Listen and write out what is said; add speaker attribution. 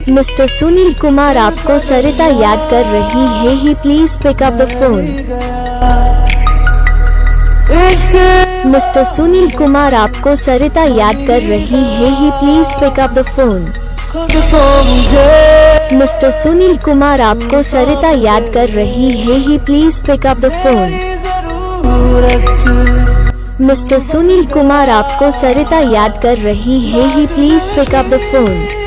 Speaker 1: Mister Sunil Kumar आपको सरिता याद कर रही है, ही please pick up the phone. Mister Sunil Kumar आपको सरिता याद कर रही है, ही please pick up the phone. Mister Sunil Kumar आपको सरिता याद कर रही है, ही please pick up the phone. Mister Sunil Kumar आपको सरिता याद कर रही है, ही please pick up the phone.